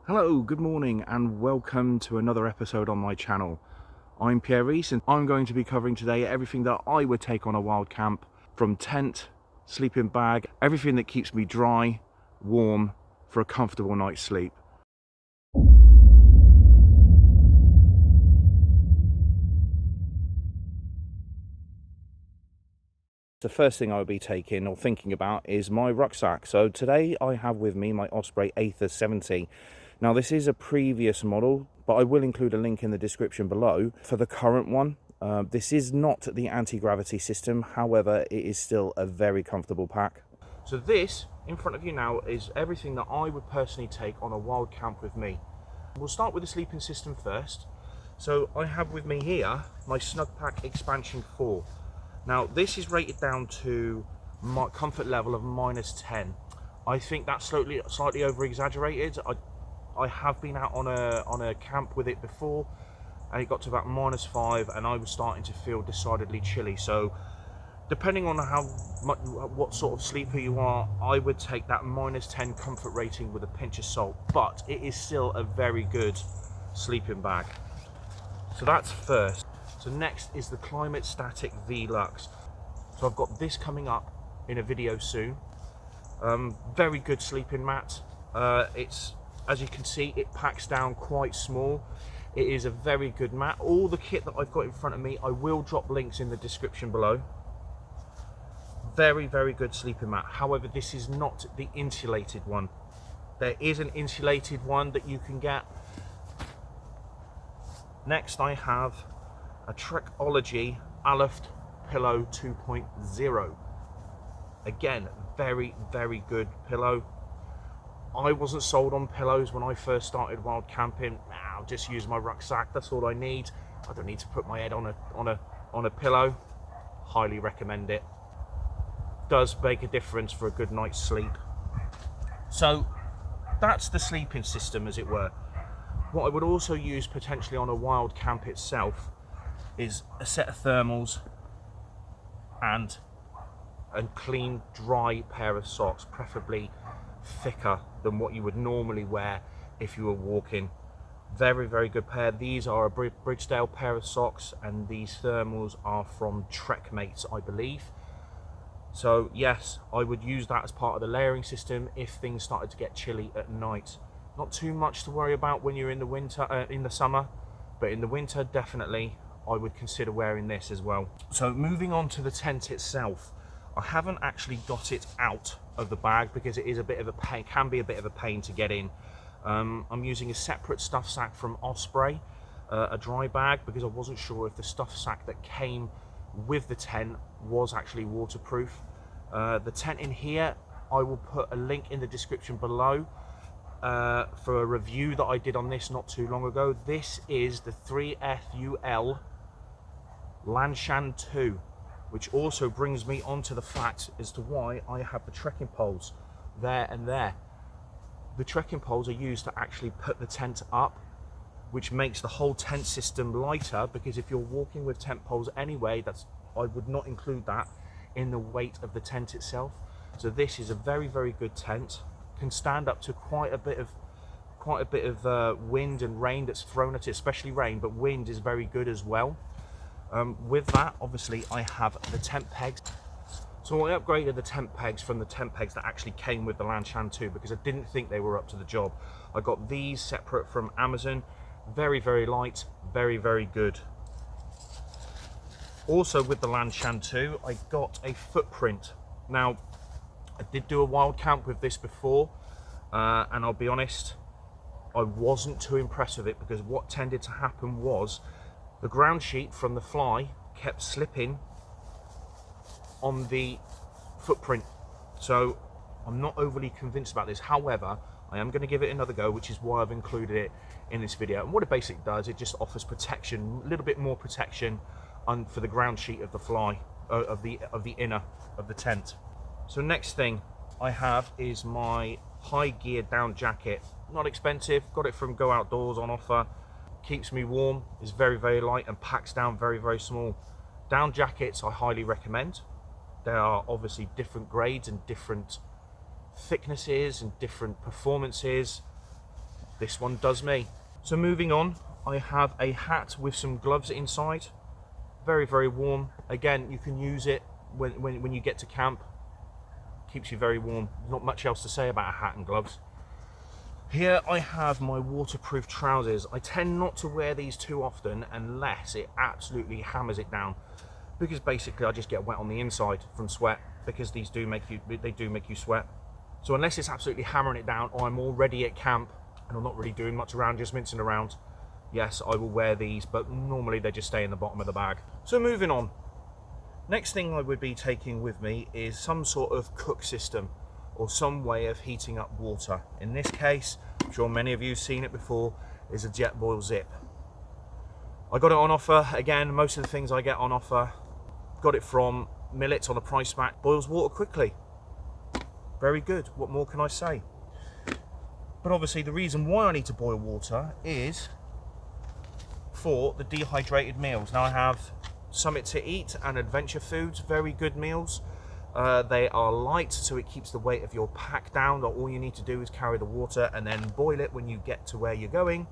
Hello, good morning and welcome to another episode on my channel. I'm Pierre Reese and I'm going to be covering today everything that I would take on a wild camp, from tent, sleeping bag, everything that keeps me dry, warm for a comfortable night's sleep. The first thing I would be taking or thinking about is my rucksack. So today I have with me my Osprey Aether 70. Now this is a previous model, but I will include a link in the description below for the current one. This is not the anti-gravity system, however it is still a very comfortable pack. So this in front of you now is everything that I would personally take on a wild camp with me. We'll start with the sleeping system first. So I have with me here my Snugpak Expansion 4. Now this is rated down to my comfort level of -10. I think that's slightly over exaggerated. I have been out on a camp with it before and it got to about -5 and I was starting to feel decidedly chilly. So depending on what sort of sleeper you are, I would take that -10 comfort rating with a pinch of salt, but it is still a very good sleeping bag. So that's first. So next is the Climate Static V-Lux. So I've got this coming up in a video soon. Very good sleeping mat. It's, as you can see, it packs down quite small. It is a very good mat. All the kit that I've got in front of me, I will drop links in the description below. Very, very good sleeping mat. However, this is not the insulated one. There is an insulated one that you can get. Next I have a Trekology Aloft Pillow 2.0. Again, very, very good pillow. I wasn't sold on pillows when I first started wild camping. I'll just use my rucksack, that's all I need. I don't need to put my head on a pillow. Highly recommend it. Does make a difference for a good night's sleep. So that's the sleeping system, as it were. What I would also use potentially on a wild camp itself is a set of thermals and a clean, dry pair of socks, preferably thicker than what you would normally wear if you were walking. Very, very good pair. These are a Bridgedale pair of socks and these thermals are from Trekmates, I believe. So yes, I would use that as part of the layering system if things started to get chilly at night. Not too much to worry about when you're in the winter, in the summer, but in the winter definitely I would consider wearing this as well. So moving on to the tent itself, I haven't actually got it out of the bag because it is a bit of a pain, can be a bit of a pain to get in. I'm using a separate stuff sack from Osprey, a dry bag, because I wasn't sure if the stuff sack that came with the tent was actually waterproof. The tent in here, I will put a link in the description below for a review that I did on this not too long ago. This is the 3FUL Lanshan 2, which also brings me on to the fact as to why I have the trekking poles there and there. The trekking poles are used to actually put the tent up, which makes the whole tent system lighter, because if you're walking with tent poles anyway, I would not include that in the weight of the tent itself. So this is a very, very good tent. Can stand up to quite a bit of wind and rain that's thrown at it, especially rain, but wind is very good as well. With that, obviously, I have the tent pegs. So I upgraded the tent pegs from the tent pegs that actually came with the Lanshan 2 because I didn't think they were up to the job. I got these separate from Amazon. Very, very light, very, very good. Also with the Lanshan 2, I got a footprint. Now, I did do a wild camp with this before, and I'll be honest, I wasn't too impressed with it because what tended to happen was the ground sheet from the fly kept slipping on the footprint. So I'm not overly convinced about this. However, I am going to give it another go, which is why I've included it in this video. And what it basically does, it just offers protection, a little bit more protection for the ground sheet of the fly, of the inner of the tent. So next thing I have is my high gear down jacket. Not expensive, got it from Go Outdoors on offer. Keeps me warm, is very, very light and packs down very, very small. Down jackets I highly recommend. There are obviously different grades and different thicknesses and different performances. this one does me. So moving on, I have a hat with some gloves inside. Very, very warm. Again, you can use it when you get to camp. Keeps you very warm. Not much else to say about a hat and gloves. Here I have my waterproof trousers. I tend not to wear these too often unless it absolutely hammers it down, because basically I just get wet on the inside from sweat, because these do make you sweat. So unless it's absolutely hammering it down, or I'm already at camp and I'm not really doing much around, just mincing around, yes, I will wear these, but normally they just stay in the bottom of the bag. So moving on. Next thing I would be taking with me is some sort of cook system or some way of heating up water. In this case, I'm sure many of you have seen it before, is a Jetboil Zip. I got it on offer. Again, most of the things I get on offer, got it from Millet on a price match. Boils water quickly. Very good. What more can I say? But obviously the reason why I need to boil water is for the dehydrated meals. Now I have Summit to Eat and Adventure Foods, very good meals. They are light, so it keeps the weight of your pack down. All you need to do is carry the water and then boil it when you get to where you're going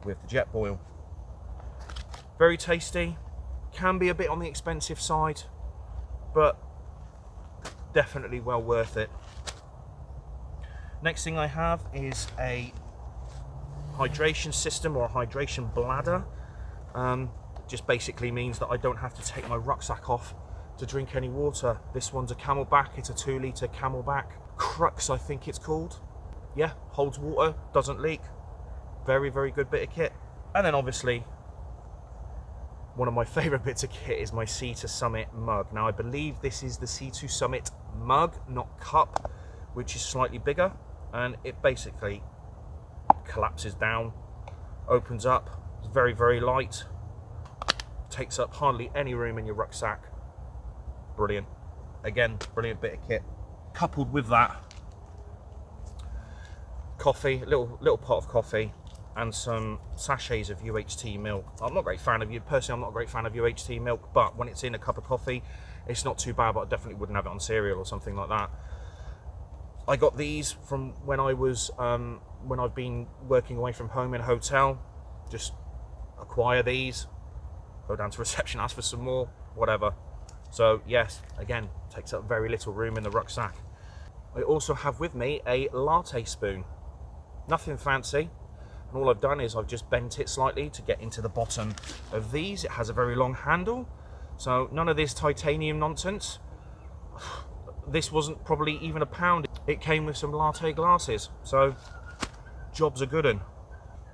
with the Jetboil. Very tasty. Can be a bit on the expensive side, but definitely well worth it. Next thing I have is a hydration system or a hydration bladder. Just basically means that I don't have to take my rucksack off to drink any water. This one's a Camelback. It's a 2 litre Camelback. Crux, I think it's called. Yeah, holds water, doesn't leak. Very, very good bit of kit. And then obviously, one of my favourite bits of kit is my C2 Summit mug. Now I believe this is the C2 Summit mug, not cup, which is slightly bigger. And it basically collapses down, opens up. It's very, very light. Takes up hardly any room in your rucksack. Brilliant. Again, brilliant bit of kit. Coupled with that, coffee, a little pot of coffee, and some sachets of UHT milk. I'm not a great fan of personally, I'm not a great fan of UHT milk, but when it's in a cup of coffee, it's not too bad, but I definitely wouldn't have it on cereal or something like that. I got these from when I was, when I've been working away from home in a hotel. Just acquire these, go down to reception, ask for some more, whatever. So yes, again, takes up very little room in the rucksack. I also have with me a latte spoon. Nothing fancy. And all I've done is I've just bent it slightly to get into the bottom of these. It has a very long handle, so none of this titanium nonsense. This wasn't probably even £1. It came with some latte glasses, so job's a good one.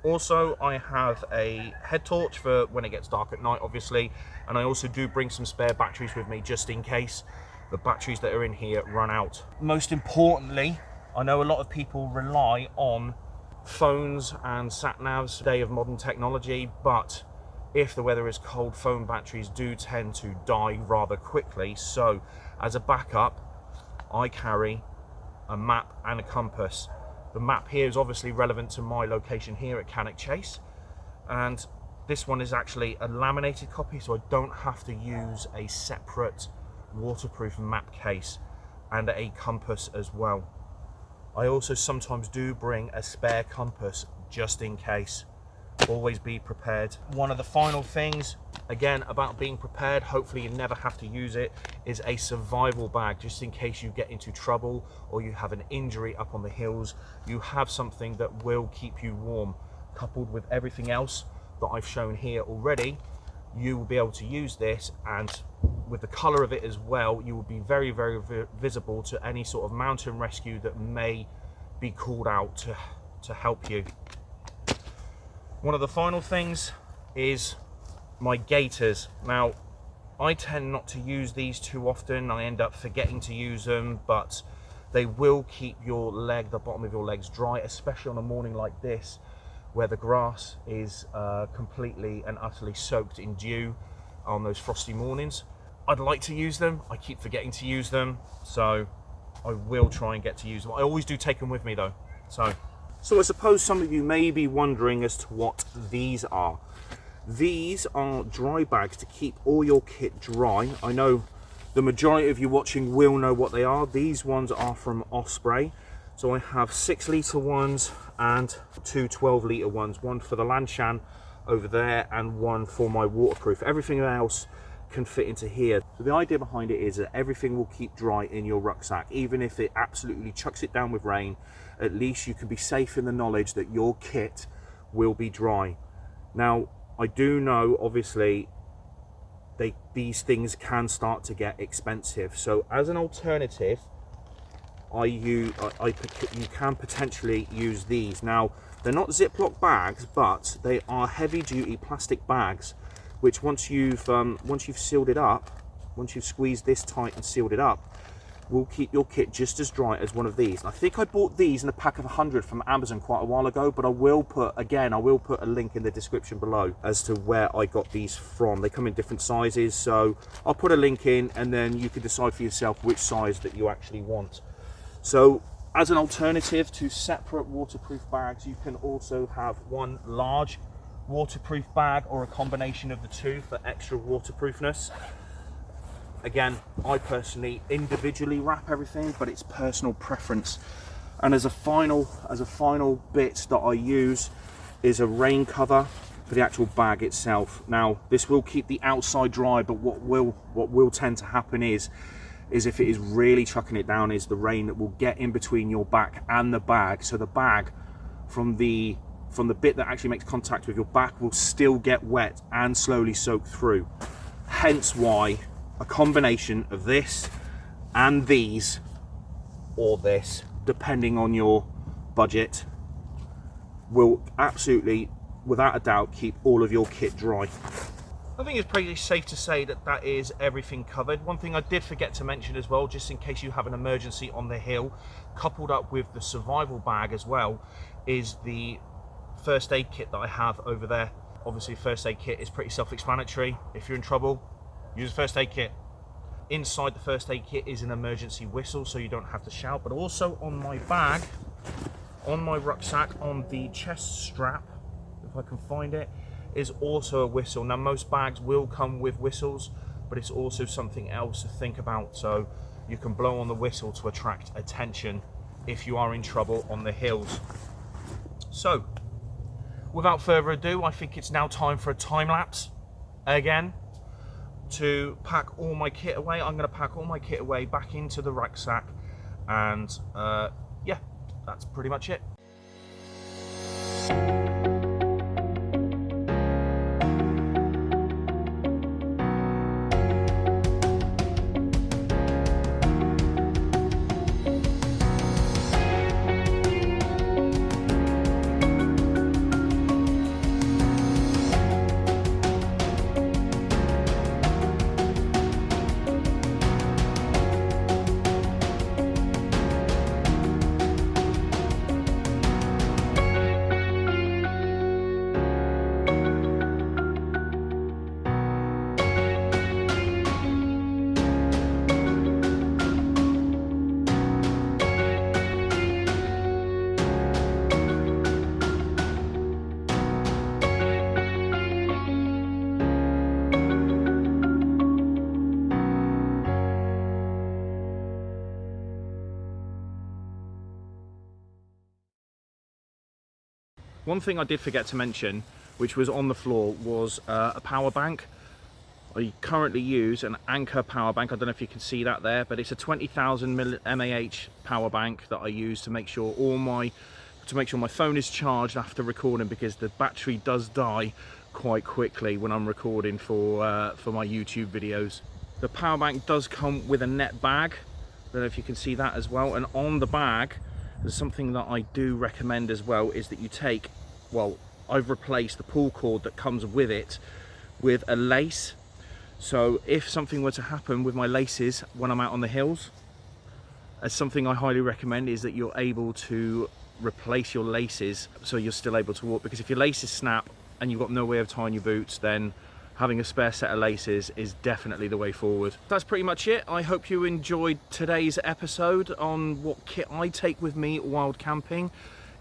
Also, I have a head torch for when it gets dark at night, obviously, and I also do bring some spare batteries with me just in case the batteries that are in here run out. Most importantly, I know a lot of people rely on phones and sat-navs today of modern technology, but if the weather is cold, phone batteries do tend to die rather quickly. So as a backup, I carry a map and a compass. The map here is obviously relevant to my location here at Cannock Chase, and this one is actually a laminated copy, so I don't have to use a separate waterproof map case, and a compass as well. I also sometimes do bring a spare compass just in case. Always be prepared. One of the final things, again, about being prepared, hopefully you never have to use it, is a survival bag, just in case you get into trouble or you have an injury up on the hills. You have something that will keep you warm. Coupled with everything else that I've shown here already, you will be able to use this, and with the color of it as well, you will be very, very visible to any sort of mountain rescue that may be called out to help you. One of the final things is my gaiters. Now, I tend not to use these too often. I end up forgetting to use them, but they will keep your leg, the bottom of your legs, dry, especially on a morning like this, where the grass is completely and utterly soaked in dew on those frosty mornings. I'd like to use them. I keep forgetting to use them, so I will try and get to use them. I always do take them with me though. So I suppose some of you may be wondering as to what these are. These are dry bags to keep all your kit dry. I know the majority of you watching will know what they are. These ones are from Osprey. So I have 6 litre ones and two 12-litre ones, one for the Lanshan over there and one for my waterproof. Everything else can fit into here. So the idea behind it is that everything will keep dry in your rucksack. Even if it absolutely chucks it down with rain, at least you can be safe in the knowledge that your kit will be dry. Now, I do know, obviously, these things can start to get expensive. So as an alternative, you can potentially use these. Now, they're not Ziploc bags, but they are heavy-duty plastic bags, which once you've sealed it up, once you've squeezed this tight and sealed it up, will keep your kit just as dry as one of these. I think I bought these in a pack of 100 from Amazon quite a while ago, but I will put a link in the description below as to where I got these from. They come in different sizes, so I'll put a link in and then you can decide for yourself which size that you actually want. So as an alternative to separate waterproof bags, you can also have one large waterproof bag or a combination of the two for extra waterproofness. Again, I personally individually wrap everything, but it's personal preference. And as a final bit that I use is a rain cover for the actual bag itself. Now, this will keep the outside dry, but what will tend to happen is if it is really chucking it down, is the rain that will get in between your back and the bag. So the bag from the bit that actually makes contact with your back will still get wet and slowly soak through. Hence why a combination of this and these, or this, depending on your budget, will absolutely, without a doubt, keep all of your kit dry. I think it's pretty safe to say that that is everything covered. One thing I did forget to mention as well, just in case you have an emergency on the hill, coupled up with the survival bag as well, is the first aid kit that I have over there. Obviously, first aid kit is pretty self-explanatory. If you're in trouble, use a first aid kit. Inside the first aid kit is an emergency whistle, so you don't have to shout. But also on my bag, on my rucksack, on the chest strap, if I can find it, is also a whistle. Now, most bags will come with whistles, but it's also something else to think about. So you can blow on the whistle to attract attention if you are in trouble on the hills. So without further ado, I think it's now time for a time lapse again to pack all my kit away. I'm going to pack all my kit away back into the rucksack, and yeah, that's pretty much it. One thing I did forget to mention, which was on the floor, was a power bank. I currently use an Anker power bank. I don't know if you can see that there, but it's a 20,000 mAh power bank that I use to make sure my phone is charged after recording, because the battery does die quite quickly when I'm recording for my YouTube videos. The power bank does come with a net bag. I don't know if you can see that as well. And on the bag, there's something that I do recommend as well, is that you take, well, I've replaced the pull cord that comes with it with a lace. So if something were to happen with my laces when I'm out on the hills, something I highly recommend is that you're able to replace your laces so you're still able to walk, because if your laces snap and you've got no way of tying your boots, then having a spare set of laces is definitely the way forward. That's pretty much it. I hope you enjoyed today's episode on what kit I take with me wild camping.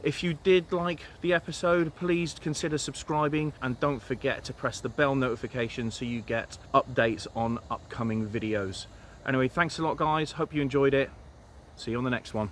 If you did like the episode, please consider subscribing, and don't forget to press the bell notification so you get updates on upcoming videos. Anyway, thanks a lot guys, hope you enjoyed it. See you on the next one.